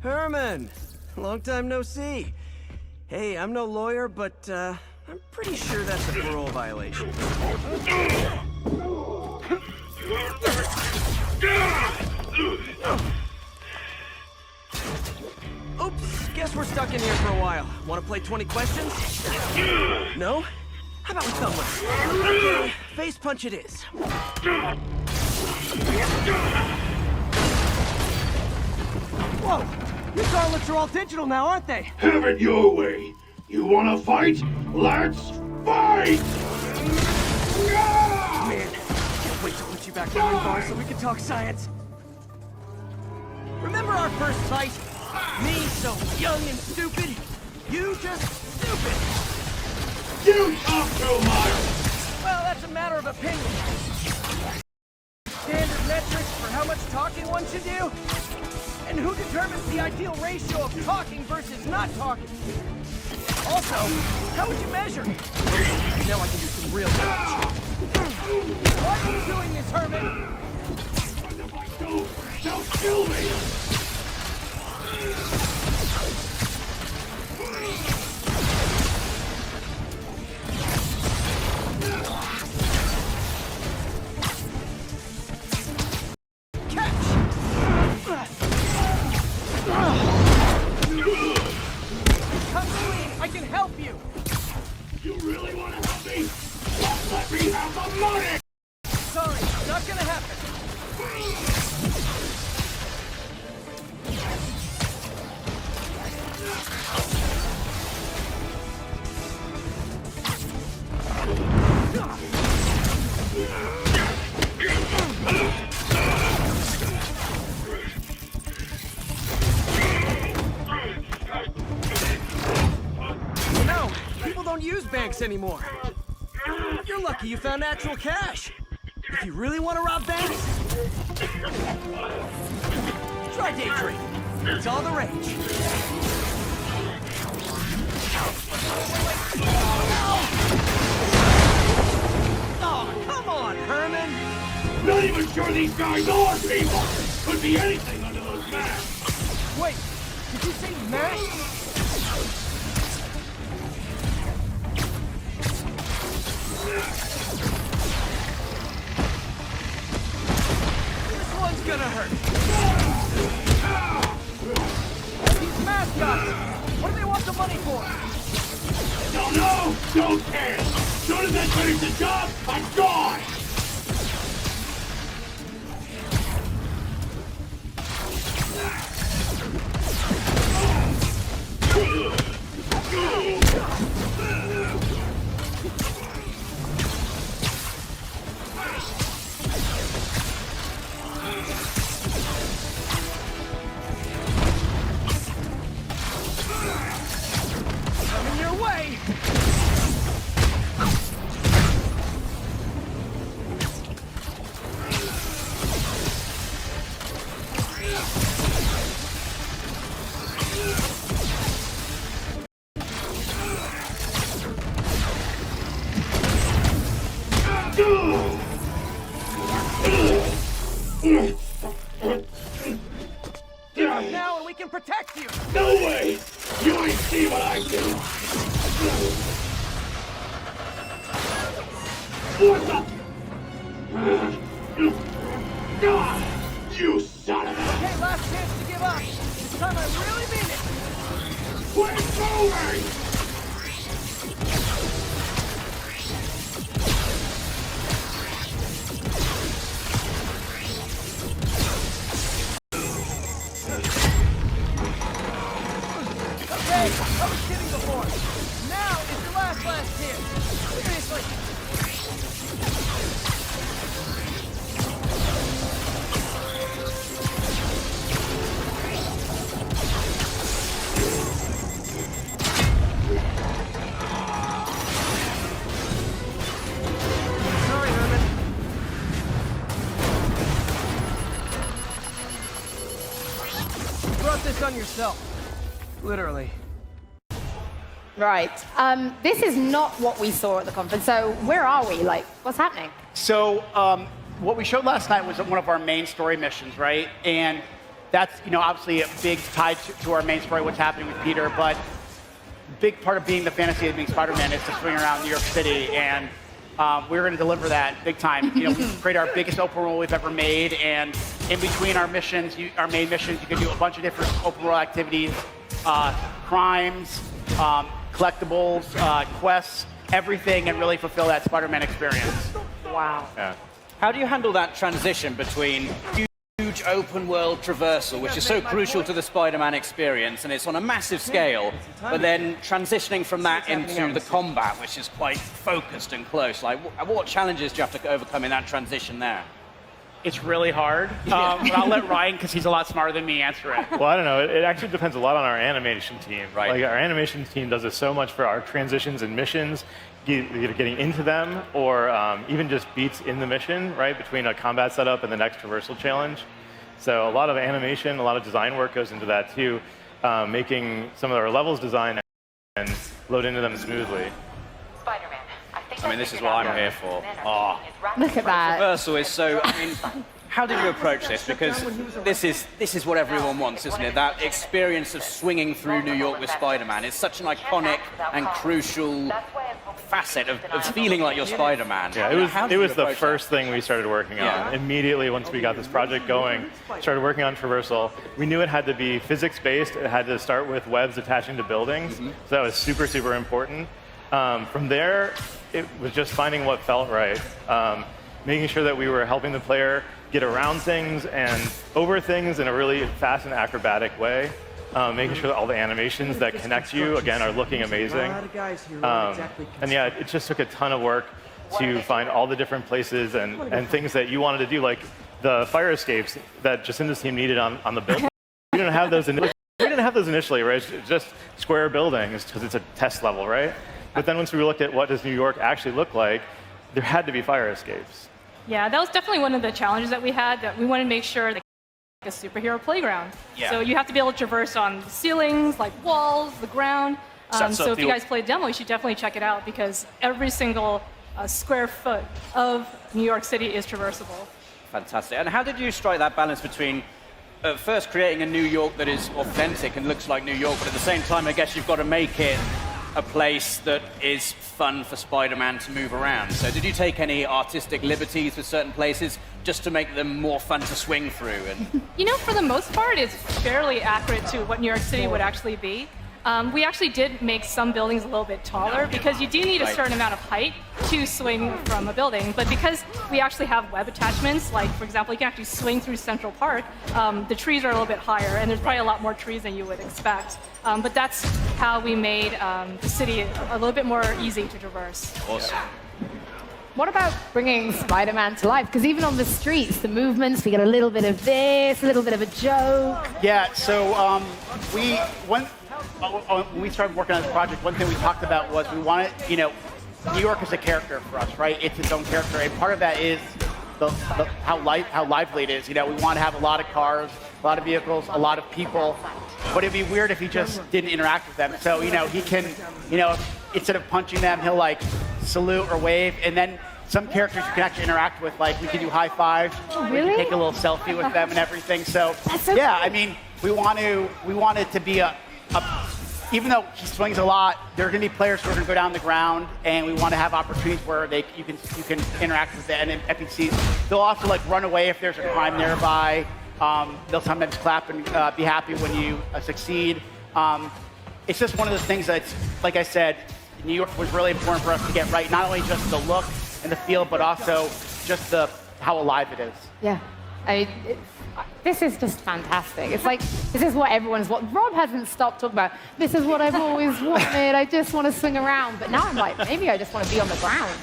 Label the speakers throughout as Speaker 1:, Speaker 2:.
Speaker 1: Herman! Long time no see. Hey, I'm no lawyer, but, I'm pretty sure that's a parole violation. Oops, guess we're stuck in here for a while. Want to play 20 questions? No? How about we thumb wrestle? Okay, face punch it is. Whoa! Your garlets are all digital now, aren't they?
Speaker 2: Have it your way. You wanna fight? Let's fight!
Speaker 1: Man, can't wait to put you back behind bars so we can talk science. Remember our first fight? Me so young and stupid. You just stupid.
Speaker 2: You talk too much!
Speaker 1: Well, that's a matter of opinion. Standard metrics for how much talking one should do? And who determines the ideal ratio of talking versus not talking? Also, how would you measure? Now I can do some real damage. Why are you doing this, Herman?
Speaker 2: Don't kill me!
Speaker 1: I can help you!
Speaker 2: You really want to help me? Don't let me have the money!
Speaker 1: Sorry, not gonna happen. Don't use banks anymore. You're lucky you found actual cash. If you really want to rob banks, try day trading. It's all the rage. Oh, come on, Herman.
Speaker 2: Not even sure these guys are people. Could be anything under those masks.
Speaker 1: Wait, did you say masks? This one's gonna hurt. These mascots, what do they want the money for?
Speaker 2: Don't know, don't care. Soon as I finish the job, I'm gone.
Speaker 1: Coming your way! Now and we can protect you!
Speaker 2: No way! You ain't see what I do! What the? You son of a...
Speaker 1: Okay, last chance to give up. This time I really mean it.
Speaker 2: Quit moving!
Speaker 1: Okay, I was kidding before. Now is your last chance. Seriously. Sorry, Herman. You brought this on yourself. Literally.
Speaker 3: Right. This is not what we saw at the conference. So where are we? Like, what's happening?
Speaker 4: So what we showed last night was one of our main story missions, right? And that's obviously a big tie to our main story, what's happening with Peter. But big part of being the fantasy of being Spider-Man is to swing around New York City, and we're going to deliver that big time. We create our biggest open world we've ever made, and in between our missions, our main missions, you can do a bunch of different open world activities, crimes, collectibles, quests, everything, and really fulfill that Spider-Man experience.
Speaker 3: Wow.
Speaker 5: Yeah. How do you handle that transition between huge open world traversal, which is so crucial to the Spider-Man experience, and it's on a massive scale, but then transitioning from that into the combat, which is quite focused and close? Like, what challenges do you have to overcome in that transition there?
Speaker 4: It's really hard. But I'll let Ryan, because he's a lot smarter than me, answer it.
Speaker 6: Well, I don't know. It actually depends a lot on our animation team.
Speaker 5: Right.
Speaker 6: Like, our animation team does this so much for our transitions and missions, either getting into them or even just beats in the mission, right, between a combat setup and the next traversal challenge. So a lot of animation, a lot of design work goes into that too, making some of our levels design and load into them smoothly.
Speaker 5: I mean, this is what I'm here for. Oh.
Speaker 3: Look at that.
Speaker 5: Traversal is so, I mean, how did you approach this? Because this is what everyone wants, isn't it? That experience of swinging through New York with Spider-Man. It's such an iconic and crucial facet of feeling like you're Spider-Man.
Speaker 6: Yeah, it was the first thing we started working on. Immediately once we got this project going, started working on traversal. We knew it had to be physics-based. It had to start with webs attaching to buildings. So that was super, super important. From there, it was just finding what felt right. Making sure that we were helping the player get around things and over things in a really fast and acrobatic way. Making sure that all the animations that connect you, again, are looking amazing. And yeah, it just took a ton of work to find all the different places and things that you wanted to do, like the fire escapes that Jacinda's team needed on the build. We didn't have those initially, right? It's just square buildings because it's a test level, right? But then once we looked at what does New York actually look like, there had to be fire escapes.
Speaker 7: Yeah, that was definitely one of the challenges that we had, that we wanted to make sure that a superhero playground.
Speaker 5: Yeah.
Speaker 7: So you have to be able to traverse on the ceilings, like walls, the ground. So if you guys play a demo, you should definitely check it out, because every single square foot of New York City is traversable.
Speaker 5: Fantastic. And how did you strike that balance between first creating a New York that is authentic and looks like New York, but at the same time, I guess you've got to make it a place that is fun for Spider-Man to move around? So did you take any artistic liberties with certain places just to make them more fun to swing through? And
Speaker 7: For the most part, it's fairly accurate to what New York City would actually be. We actually did make some buildings a little bit taller, because you do need a certain amount of height to swing from a building. But because we actually have web attachments, like, for example, you can actually swing through Central Park, the trees are a little bit higher, and there's probably a lot more trees than you would expect. But that's how we made the city a little bit more easy to traverse.
Speaker 5: Awesome.
Speaker 3: What about bringing Spider-Man to life? Because even on the streets, the movements, we get a little bit of this, a little bit of a joke.
Speaker 4: Yeah, so when we started working on this project, one thing we talked about was we wanted, New York is a character for us, right? It's its own character, and part of that is how lively it is. We want to have a lot of cars, a lot of vehicles, a lot of people, but it'd be weird if he just didn't interact with them. So, he can, instead of punching them, he'll like salute or wave, and then some characters you can actually interact with, like we can do high fives,
Speaker 3: really?
Speaker 4: We can take a little selfie with them and everything. So, yeah, I mean, we want it to be even though he swings a lot, there are going to be players who are going to go down the ground, and we want to have opportunities where you can interact with the NPCs. They'll also like run away if there's a crime nearby. They'll sometimes clap and be happy when you succeed. It's just one of those things that's, like I said, New York was really important for us to get right. Not only just the look and the feel, but also just how alive it is.
Speaker 3: Yeah. This is just fantastic. It's like, this is what everyone's wanted. Rob hasn't stopped talking about, this is what I've always wanted. I just want to swing around. But now I'm like, maybe I just want to be on the ground.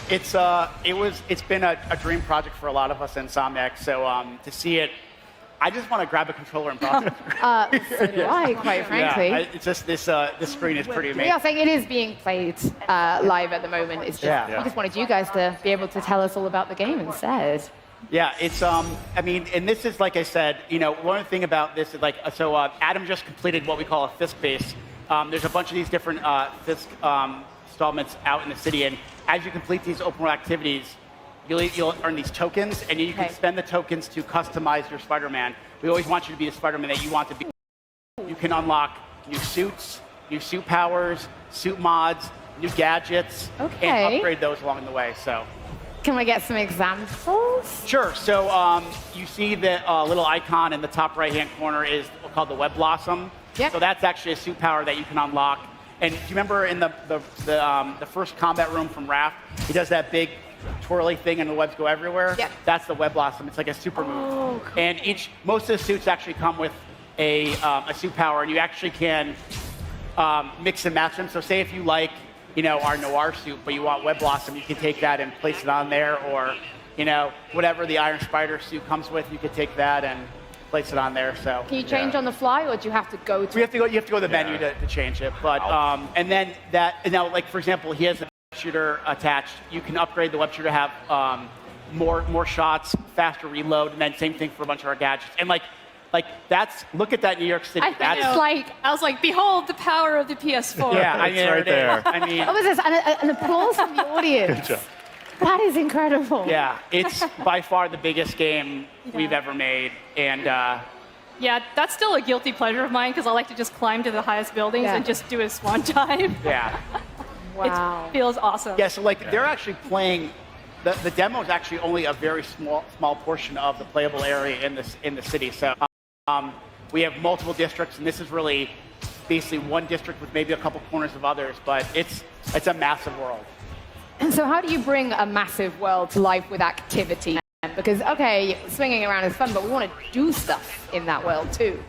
Speaker 4: It's been a dream project for a lot of us in Insomniac. So to see it, I just want to grab a controller and process.
Speaker 3: So do I, quite frankly.
Speaker 4: Yeah, it's just this screen is pretty amazing.
Speaker 3: Yeah, I think it is being played live at the moment. It's just, we just wanted you guys to be able to tell us all about the game instead.
Speaker 4: Yeah, it's I mean, and this is, like I said, one thing about this is Adam just completed what we call a Fisk base. There's a bunch of these different Fisk installments out in the city, and as you complete these open world activities, you'll earn these tokens, and you can spend the tokens to customize your Spider-Man. We always want you to be the Spider-Man that you want to be. You can unlock new suits, new suit powers, suit mods, new gadgets, and upgrade those along the way. So,
Speaker 3: can we get some examples?
Speaker 4: Sure. So you see the little icon in the top right-hand corner is called the Web Blossom.
Speaker 3: Yep.
Speaker 4: So that's actually a suit power that you can unlock. And do you remember in the first combat room from Raph, he does that big twirly thing and the webs go everywhere?
Speaker 3: Yep.
Speaker 4: That's the Web Blossom. It's like a super move.
Speaker 3: Cool.
Speaker 4: And most of the suits actually come with a suit power, and you actually can mix and match them. So say if you like, our Noir suit, but you want Web Blossom, you can take that and place it on there, or, whatever the Iron Spider suit comes with, you could take that and place it on there. So
Speaker 3: can you change on the fly, or do you have to go to?
Speaker 4: You have to go to the menu to change it. But and then now, like for example, he has a web shooter attached. You can upgrade the web shooter to have more shots, faster reload, and then same thing for a bunch of our gadgets. And like look at that New York City.
Speaker 7: I was like, behold the power of the PS4.
Speaker 4: Yeah, I mean,
Speaker 6: it's right there.
Speaker 4: I mean,
Speaker 3: what was this? An applause from the audience.
Speaker 6: Good job.
Speaker 3: That is incredible.
Speaker 4: Yeah, it's by far the biggest game we've ever made, and
Speaker 7: yeah, that's still a guilty pleasure of mine because I like to just climb to the highest buildings and just do a swan dive.
Speaker 4: Yeah.
Speaker 3: Wow.
Speaker 7: It feels awesome.
Speaker 4: Yeah, so they're actually playing. The demo is actually only a very small portion of the playable area in the city. So we have multiple districts, and this is really basically one district with maybe a couple corners of others, but it's a massive world.
Speaker 3: And so how do you bring a massive world to life with activity? Because, okay, swinging around is fun, but we want to do stuff in that world too.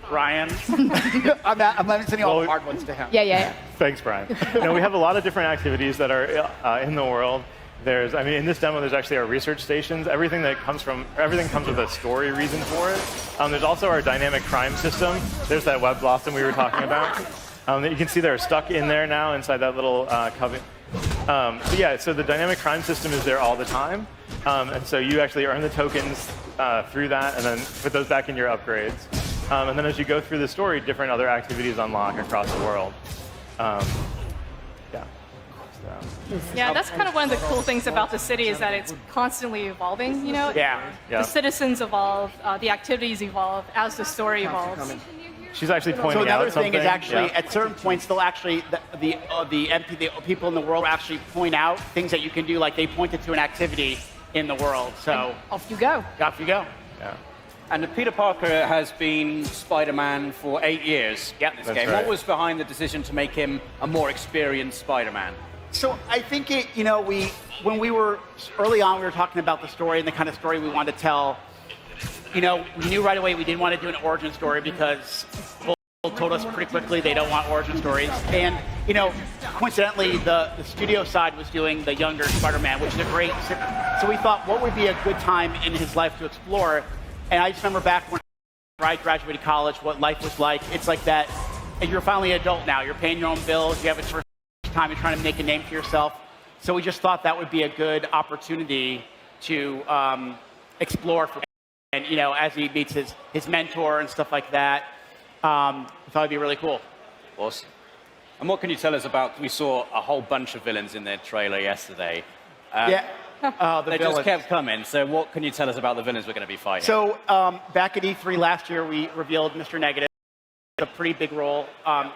Speaker 4: Brian, I'm sending all the hard ones to him.
Speaker 3: Yeah.
Speaker 6: Thanks, Brian. We have a lot of different activities that are in the world. In this demo, there's actually our research stations. Everything comes with a story reason for it. There's also our dynamic crime system. There's that Web Blossom we were talking about. You can see they're stuck in there now inside that little coven. So the dynamic crime system is there all the time. And so you actually earn the tokens through that and then put those back in your upgrades. And then as you go through the story, different other activities unlock across the world.
Speaker 7: Yeah, that's kind of one of the cool things about the city is that it's constantly evolving,
Speaker 4: Yeah.
Speaker 7: The citizens evolve, the activities evolve as the story evolves.
Speaker 6: She's actually pointing
Speaker 4: out
Speaker 6: out something.
Speaker 4: So another thing is actually, at certain points, they'll actually, the people in the world actually point out things that you can do, like they pointed to an activity in the world. So
Speaker 3: and off you go.
Speaker 4: Off you go.
Speaker 6: Yeah.
Speaker 5: And Peter Parker has been Spider-Man for 8 years in this game.
Speaker 6: Right.
Speaker 5: What was behind the decision to make him a more experienced Spider-Man?
Speaker 4: So I think when we were early on, we were talking about the story and the kind of story we wanted to tell. We knew right away we didn't want to do an origin story because people told us pretty quickly they don't want origin stories. And, coincidentally, the studio side was doing the younger Spider-Man, which is a great. So we thought, what would be a good time in his life to explore? And I just remember back when I graduated college, what life was like. It's like that, and you're finally an adult now. You're paying your own bills. You have a first time. You're trying to make a name for yourself. So we just thought that would be a good opportunity to explore for. And, as he meets his mentor and stuff like that, I thought it'd be really cool.
Speaker 5: Awesome. And what can you tell us about, we saw a whole bunch of villains in their trailer yesterday.
Speaker 4: They
Speaker 5: just kept coming. So what can you tell us about the villains we're going to be fighting?
Speaker 4: So back at E3 last year, we revealed Mr. Negative, a pretty big role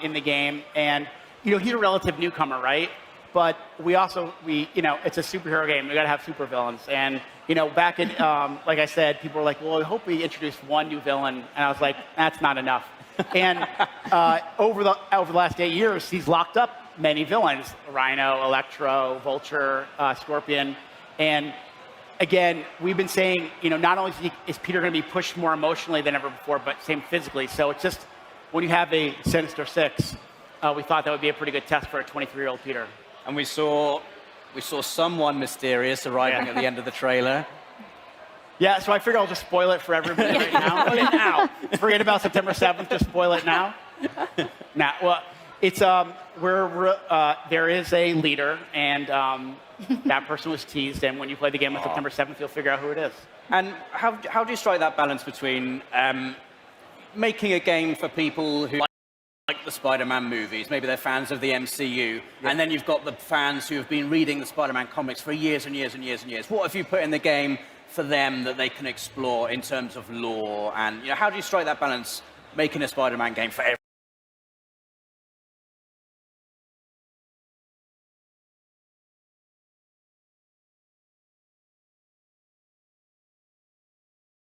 Speaker 4: in the game. And, he's a relative newcomer, right? But it's a superhero game. We got to have supervillains. And, back in, like I said, people were like, well, I hope we introduce one new villain. And I was like, that's not enough. And over the last 8 years, he's locked up many villains: Rhino, Electro, Vulture, Scorpion. And again, we've been saying, not only is Peter going to be pushed more emotionally than ever before, but same physically. So it's just, when you have a Sinister Six, we thought that would be a pretty good test for a 23-year-old Peter.
Speaker 5: And we saw someone mysterious arriving at the end of the trailer.
Speaker 4: Yeah, so I figured I'll just spoil it for everybody right now. Forget about September 7th, just spoil it now. It's there is a leader, and that person was teased, and when you play the game on September 7th, you'll figure out who it is.
Speaker 5: And how do you strike that balance between making a game for people who like the Spider-Man movies, maybe they're fans of the MCU, and then you've got the fans who have been reading the Spider-Man comics for years and years and years and years. What have you put in the game for them that they can explore in terms of lore? And how do you strike that balance making a Spider-Man game for everyone?